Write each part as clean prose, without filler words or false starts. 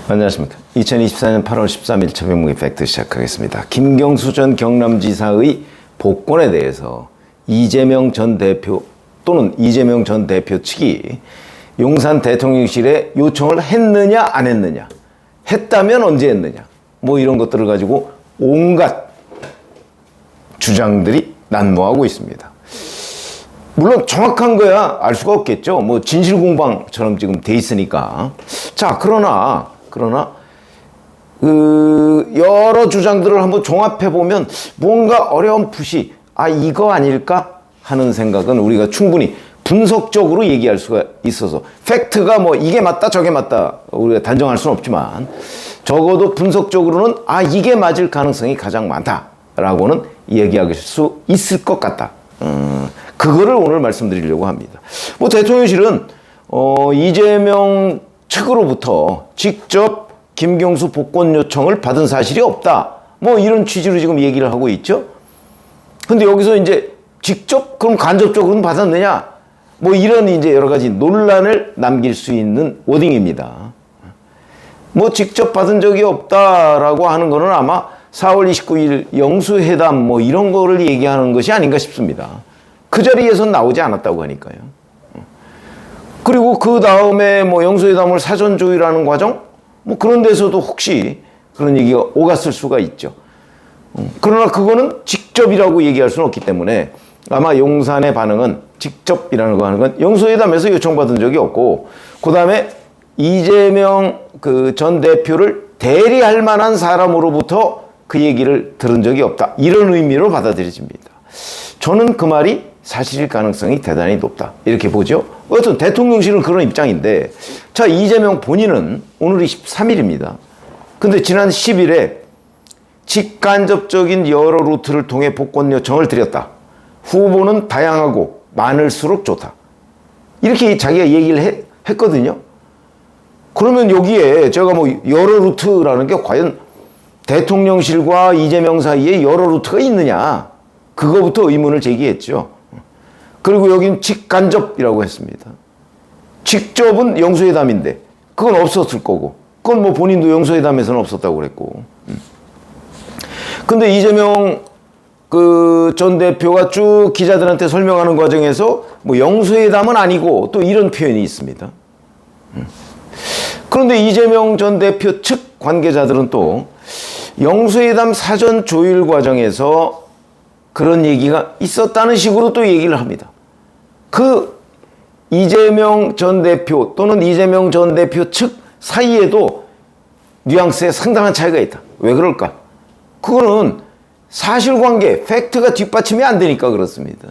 안녕하십니까. 2024년 8월 13일 최병묵의 팩트 시작하겠습니다. 김경수 전 경남지사의 복권에 대해서 이재명 전 대표 또는 이재명 전 대표 측이 용산 대통령실에 요청을 했느냐 안 했느냐, 했다면 언제 했느냐, 뭐 이런 것들을 가지고 온갖 주장들이 난무하고 있습니다. 물론 정확한 거야 알 수가 없겠죠. 뭐 진실공방처럼 지금 돼 있으니까. 자, 그러나 여러 주장들을 한번 종합해 보면 뭔가 어렴풋이 이거 아닐까 하는 생각은 우리가 충분히 분석적으로 얘기할 수가 있어서, 팩트가 뭐 이게 맞다 저게 맞다 우리가 단정할 수는 없지만 적어도 분석적으로는 이게 맞을 가능성이 가장 많다라고는 얘기할 수 있을 것 같다. 그거를 오늘 말씀드리려고 합니다. 뭐 대통령실은 이재명 측으로부터 직접 김경수 복권 요청을 받은 사실이 없다, 뭐 이런 취지로 지금 얘기를 하고 있죠. 근데 여기서 이제 직접 그럼 간접적으로는 받았느냐, 뭐 이런 이제 여러 가지 논란을 남길 수 있는 워딩입니다. 뭐 직접 받은 적이 없다라고 하는 거는 아마 4월 29일 영수회담 뭐 이런 거를 얘기하는 것이 아닌가 싶습니다. 그 자리에선 나오지 않았다고 하니까요. 그리고 그 다음에 뭐 영수회담을 사전 조율하는 과정, 뭐 그런 데서도 혹시 그런 얘기가 오갔을 수가 있죠. 그러나 그거는 직접이라고 얘기할 수는 없기 때문에 아마 용산의 반응은 직접이라는 거 하는 건 영수회담에서 요청받은 적이 없고, 그 다음에 이재명 전 대표를 대리할 만한 사람으로부터 그 얘기를 들은 적이 없다, 이런 의미로 받아들여집니다. 저는 그 말이 사실일 가능성이 대단히 높다, 이렇게 보죠. 어쨌든 대통령실은 그런 입장인데, 자, 이재명 본인은 오늘이 13일입니다. 근데 지난 10일에 직간접적인 여러 루트를 통해 복권 요청을 드렸다. 후보는 다양하고 많을수록 좋다, 이렇게 자기가 얘기를 했거든요. 그러면 여기에 제가 뭐 여러 루트라는 게 과연 대통령실과 이재명 사이에 여러 루트가 있느냐, 그거부터 의문을 제기했죠. 그리고 여긴 직간접이라고 했습니다. 직접은 영수회담인데 그건 없었을 거고, 그건 뭐 본인도 영수회담에서는 없었다고 그랬고. 근데 이재명 전 대표가 쭉 기자들한테 설명하는 과정에서 뭐 영수회담은 아니고 또 이런 표현이 있습니다. 그런데 이재명 전 대표 측 관계자들은 또 영수회담 사전 조율 과정에서 그런 얘기가 있었다는 식으로 또 얘기를 합니다. 이재명 전 대표 또는 이재명 전 대표 측 사이에도 뉘앙스에 상당한 차이가 있다. 왜 그럴까? 그거는 사실관계, 팩트가 뒷받침이 안 되니까 그렇습니다.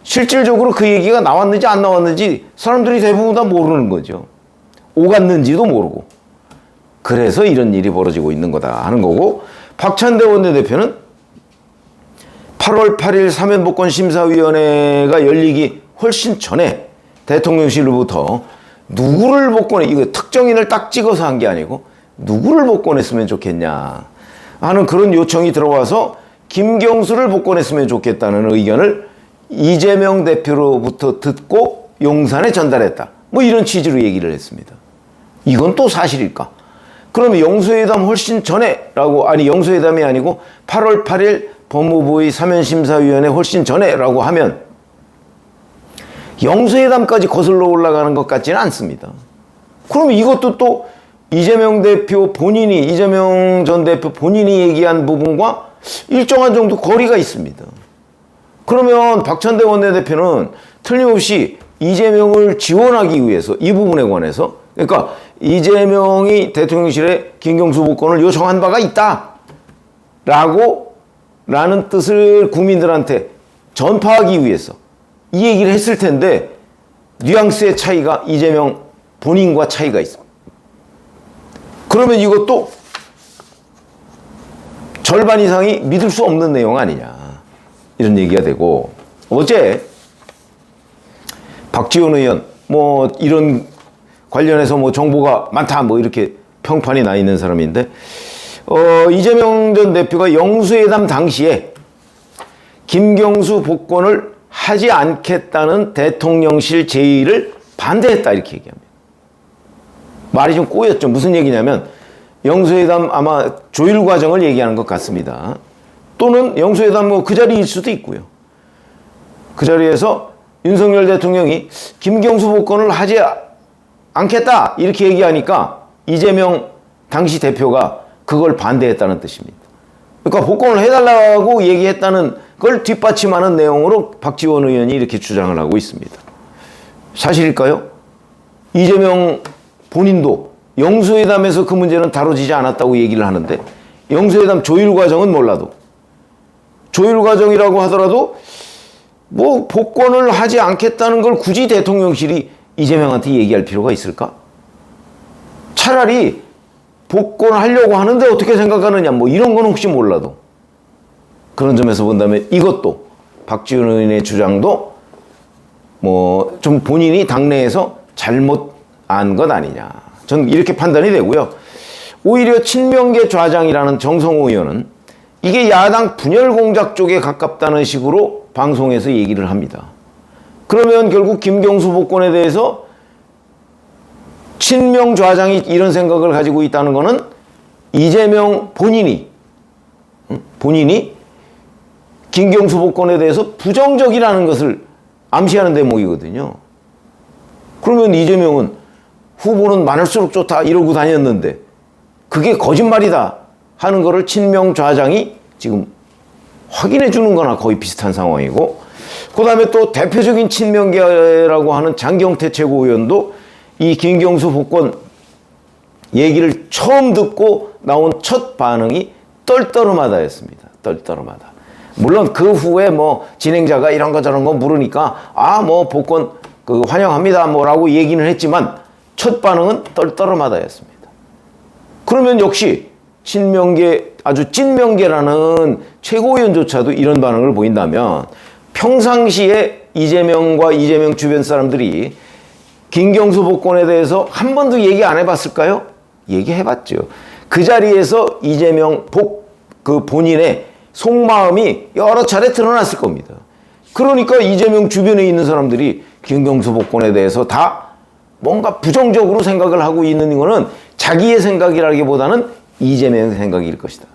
실질적으로 그 얘기가 나왔는지 안 나왔는지 사람들이 대부분 다 모르는 거죠. 오갔는지도 모르고. 그래서 이런 일이 벌어지고 있는 거다 하는 거고, 박찬대 원내대표는 8월 8일 사면복권심사위원회가 열리기 훨씬 전에 대통령실로부터 누구를 복권해, 이거 특정인을 딱 찍어서 한 게 아니고 누구를 복권했으면 좋겠냐 하는 그런 요청이 들어와서 김경수를 복권했으면 좋겠다는 의견을 이재명 대표로부터 듣고 용산에 전달했다, 뭐 이런 취지로 얘기를 했습니다. 이건 또 사실일까? 그러면 영수회담 훨씬 전에라고, 영수회담이 아니고 8월 8일 법무부의 사면심사위원회 훨씬 전에라고 하면 영수회담까지 거슬러 올라가는 것 같지는 않습니다. 그럼 이것도 또 이재명 전 대표 본인이 얘기한 부분과 일정한 정도 거리가 있습니다. 그러면 박찬대 원내대표는 틀림없이 이재명을 지원하기 위해서 이 부분에 관해서, 그러니까 이재명이 대통령실에 김경수 복권을 요청한 바가 있다 라는 뜻을 국민들한테 전파하기 위해서 이 얘기를 했을 텐데, 뉘앙스의 차이가 이재명 본인과 차이가 있습니다. 그러면 이것도 절반 이상이 믿을 수 없는 내용 아니냐, 이런 얘기가 되고, 어제 박지원 의원 뭐 이런 관련해서 뭐 정보가 많다 뭐 이렇게 평판이 나 있는 사람인데, 이재명 전 대표가 영수회담 당시에 김경수 복권을 하지 않겠다는 대통령실 제의를 반대했다 이렇게 얘기합니다. 말이 좀 꼬였죠. 무슨 얘기냐면 영수회담 아마 조율 과정을 얘기하는 것 같습니다. 또는 영수회담 뭐 그 자리일 수도 있고요. 그 자리에서 윤석열 대통령이 김경수 복권을 하지 않겠다 이렇게 얘기하니까 이재명 당시 대표가 그걸 반대했다는 뜻입니다. 그러니까 복권을 해달라고 얘기했다는 걸 뒷받침하는 내용으로 박지원 의원이 이렇게 주장을 하고 있습니다. 사실일까요? 이재명 본인도 영수회담에서 그 문제는 다뤄지지 않았다고 얘기를 하는데 영수회담 조율 과정은 몰라도 조율 과정이라고 하더라도 뭐 복권을 하지 않겠다는 걸 굳이 대통령실이 이재명한테 얘기할 필요가 있을까? 차라리 복권을 하려고 하는데 어떻게 생각하느냐 뭐 이런 건 혹시 몰라도 그런 점에서 본다면 이것도 박지원 의원의 주장도 뭐 좀 본인이 당내에서 잘못 안 것 아니냐 저는 이렇게 판단이 되고요. 오히려 친명계 좌장이라는 정성호 의원은 이게 야당 분열 공작 쪽에 가깝다는 식으로 방송에서 얘기를 합니다. 그러면 결국 김경수 복권에 대해서 친명 좌장이 이런 생각을 가지고 있다는 것은 이재명 본인이 김경수 복권에 대해서 부정적이라는 것을 암시하는 대목이거든요. 그러면 이재명은 후보는 많을수록 좋다 이러고 다녔는데 그게 거짓말이다 하는 거를 친명 좌장이 지금 확인해 주는 거나 거의 비슷한 상황이고 그 다음에 또 대표적인 친명계라고 하는 장경태 최고위원도 이 김경수 복권 얘기를 처음 듣고 나온 첫 반응이 떨떠름하다였습니다. 떨떠름하다. 물론 그 후에 뭐 진행자가 이런 거 저런 거 물으니까 뭐 복권 환영합니다 뭐라고 얘기는 했지만 첫 반응은 떨떠름하다였습니다. 그러면 역시 친명계 아주 찐명계라는 최고위원조차도 이런 반응을 보인다면 평상시에 이재명과 이재명 주변 사람들이 김경수 복권에 대해서 한 번도 얘기 안 해봤을까요? 얘기해봤죠. 그 자리에서 이재명 본인의 속마음이 여러 차례 드러났을 겁니다. 그러니까 이재명 주변에 있는 사람들이 김경수 복권에 대해서 다 뭔가 부정적으로 생각을 하고 있는 거는 자기의 생각이라기보다는 이재명의 생각일 것이다.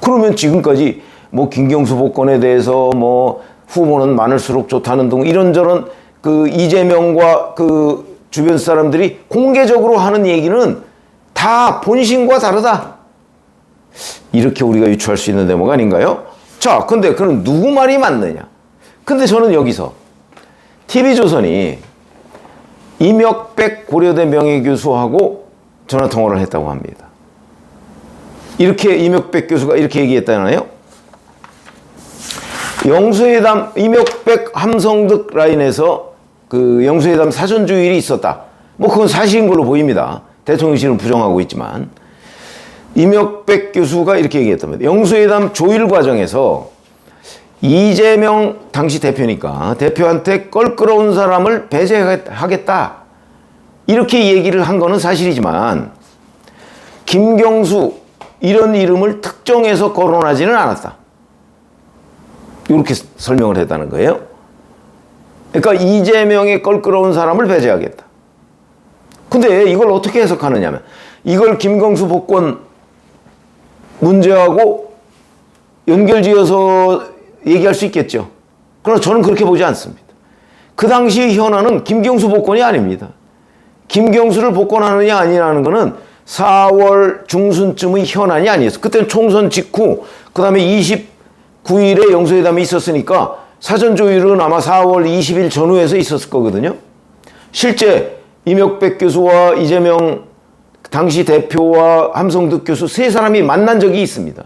그러면 지금까지 뭐 김경수 복권에 대해서 뭐 후보는 많을수록 좋다는 등 이런저런 그 이재명과 그 주변 사람들이 공개적으로 하는 얘기는 다 본심과 다르다. 이렇게 우리가 유추할 수 있는 대목 아닌가요? 자, 근데 그럼 누구 말이 맞느냐? 근데 저는 여기서 TV조선이 이명백 고려대 명예교수하고 전화통화를 했다고 합니다. 이렇게 이명백 교수가 이렇게 얘기했다나요? 영수회담 이명백 함성득 라인에서 그 영수회담 사전조율이 있었다. 뭐 그건 사실인 걸로 보입니다. 대통령실은 부정하고 있지만 이명백 교수가 이렇게 얘기했답니다. 영수회담 조율 과정에서 이재명 당시 대표니까 대표한테 껄끄러운 사람을 배제하겠다 이렇게 얘기를 한 거는 사실이지만 김경수 이런 이름을 특정해서 거론하지는 않았다. 이렇게 설명을 했다는 거예요. 그러니까 이재명의 껄끄러운 사람을 배제하겠다. 근데 이걸 어떻게 해석하느냐면 이걸 김경수 복권 문제하고 연결지어서 얘기할 수 있겠죠. 그러나 저는 그렇게 보지 않습니다. 그 당시 현안은 김경수 복권이 아닙니다. 김경수를 복권하느냐 아니냐는 거는 4월 중순쯤의 현안이 아니었어요. 그때는 총선 직후 그 다음에 29일에 영수회담이 있었으니까 사전조율은 아마 4월 20일 전후에서 있었을 거거든요. 실제 이명백 교수와 이재명 당시 대표와 함성득 교수 세 사람이 만난 적이 있습니다.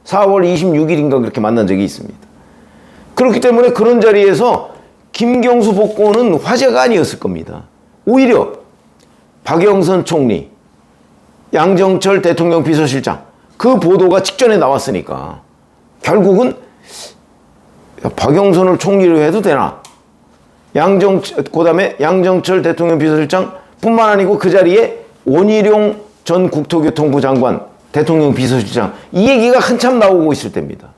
4월 26일인가 그렇게 만난 적이 있습니다. 그렇기 때문에 그런 자리에서 김경수 복권은 화제가 아니었을 겁니다. 오히려 박영선 총리, 양정철 대통령 비서실장 그 보도가 직전에 나왔으니까 결국은 박영선을 총리로 해도 되나? 그다음에 양정철 대통령 비서실장 뿐만 아니고 그 자리에 원희룡 전 국토교통부 장관 대통령 비서실장 이 얘기가 한참 나오고 있을 때입니다.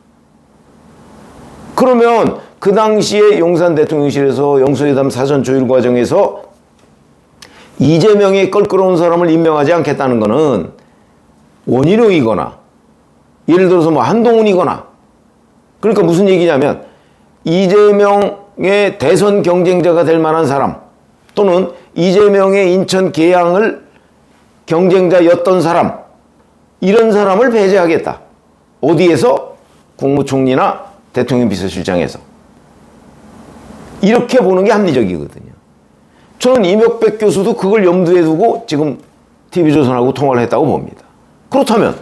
그러면 그 당시에 용산 대통령실에서 영수회담 사전 조율 과정에서 이재명이 껄끄러운 사람을 임명하지 않겠다는 거는 원희룡이거나 예를 들어서 뭐 한동훈이거나, 그러니까 무슨 얘기냐면 이재명의 대선 경쟁자가 될 만한 사람 또는 이재명의 인천 계양을 경쟁자였던 사람, 이런 사람을 배제하겠다. 어디에서? 국무총리나 대통령 비서실장에서. 이렇게 보는 게 합리적이거든요. 저는 이명백 교수도 그걸 염두에 두고 지금 TV조선하고 통화를 했다고 봅니다. 그렇다면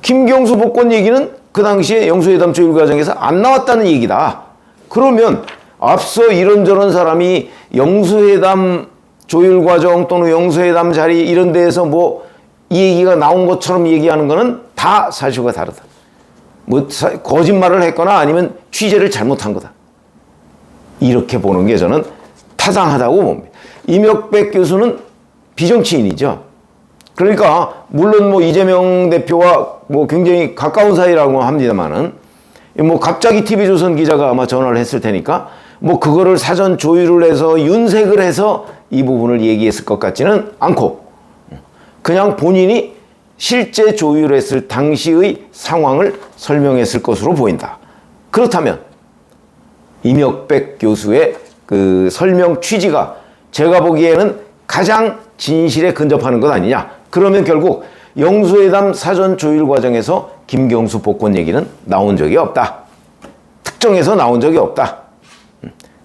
김경수 복권 얘기는 그 당시에 영수회담 조율 과정에서 안 나왔다는 얘기다. 그러면 앞서 이런저런 사람이 영수회담 조율 과정 또는 영수회담 자리 이런 데에서 뭐 이 얘기가 나온 것처럼 얘기하는 거는 다 사실과 다르다. 뭐 거짓말을 했거나 아니면 취재를 잘못한 거다. 이렇게 보는 게 저는 타당하다고 봅니다. 이명백 교수는 비정치인이죠. 그러니까 물론 뭐 이재명 대표와 뭐 굉장히 가까운 사이라고 합니다만은 뭐 갑자기 TV조선 기자가 아마 전화를 했을 테니까 뭐 그거를 사전 조율을 해서 윤색을 해서 이 부분을 얘기했을 것 같지는 않고 그냥 본인이 실제 조율했을 당시의 상황을 설명했을 것으로 보인다. 그렇다면 이명백 교수의 그 설명 취지가 제가 보기에는 가장 진실에 근접하는 것 아니냐. 그러면 결국 영수회담 사전 조율 과정에서 김경수 복권 얘기는 나온 적이 없다. 특정해서 나온 적이 없다.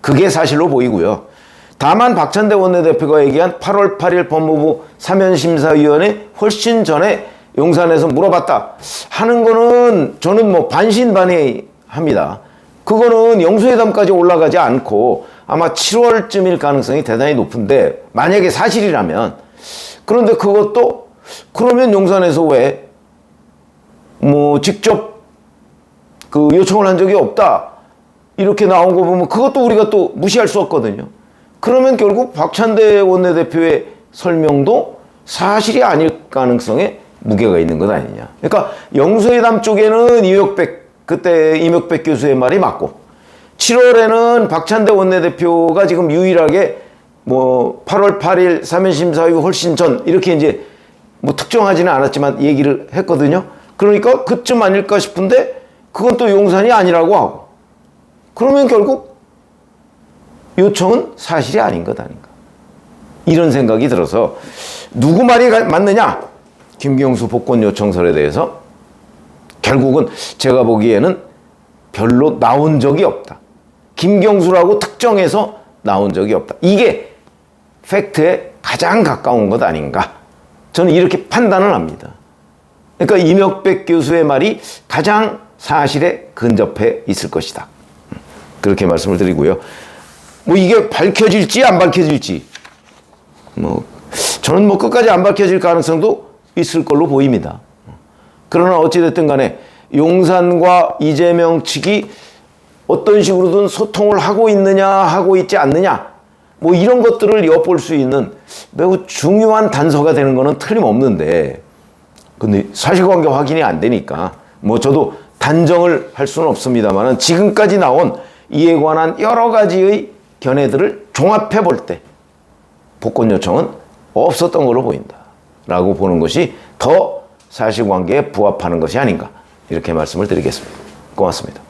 그게 사실로 보이고요. 다만 박찬대 원내대표가 얘기한 8월 8일 법무부 사면심사위원회 훨씬 전에 용산에서 물어봤다 하는 거는 저는 뭐 반신반의합니다. 그거는 영수회담까지 올라가지 않고 아마 7월쯤일 가능성이 대단히 높은데 만약에 사실이라면, 그런데 그것도 그러면 용산에서 왜 뭐 직접 그 요청을 한 적이 없다 이렇게 나온 거 보면 그것도 우리가 또 무시할 수 없거든요. 그러면 결국 박찬대 원내대표의 설명도 사실이 아닐 가능성에 무게가 있는 것 아니냐. 그러니까 영수회담 쪽에는 그때 이명백 교수의 말이 맞고 7월에는 박찬대 원내대표가 지금 유일하게 뭐 8월 8일 사면심사위 훨씬 전 이렇게 이제 뭐 특정하지는 않았지만 얘기를 했거든요. 그러니까 그쯤 아닐까 싶은데 그건 또 용산이 아니라고 하고, 그러면 결국 요청은 사실이 아닌 것 아닌가. 이런 생각이 들어서 누구 말이 맞느냐? 김경수 복권 요청설에 대해서 결국은 제가 보기에는 별로 나온 적이 없다. 김경수라고 특정해서 나온 적이 없다. 이게 팩트에 가장 가까운 것 아닌가. 저는 이렇게 판단을 합니다. 그러니까 이명백 교수의 말이 가장 사실에 근접해 있을 것이다. 그렇게 말씀을 드리고요. 뭐 이게 밝혀질지 안 밝혀질지 뭐 저는 뭐 끝까지 안 밝혀질 가능성도 있을 걸로 보입니다. 그러나 어찌됐든 간에 용산과 이재명 측이 어떤 식으로든 소통을 하고 있느냐 하고 있지 않느냐 뭐 이런 것들을 엿볼 수 있는 매우 중요한 단서가 되는 거는 틀림없는데, 근데 사실관계 확인이 안 되니까 뭐 저도 단정을 할 수는 없습니다만 지금까지 나온 이에 관한 여러 가지의 견해들을 종합해 볼 때 복권 요청은 없었던 걸로 보인다 라고 보는 것이 더 사실관계에 부합하는 것이 아닌가, 이렇게 말씀을 드리겠습니다. 고맙습니다.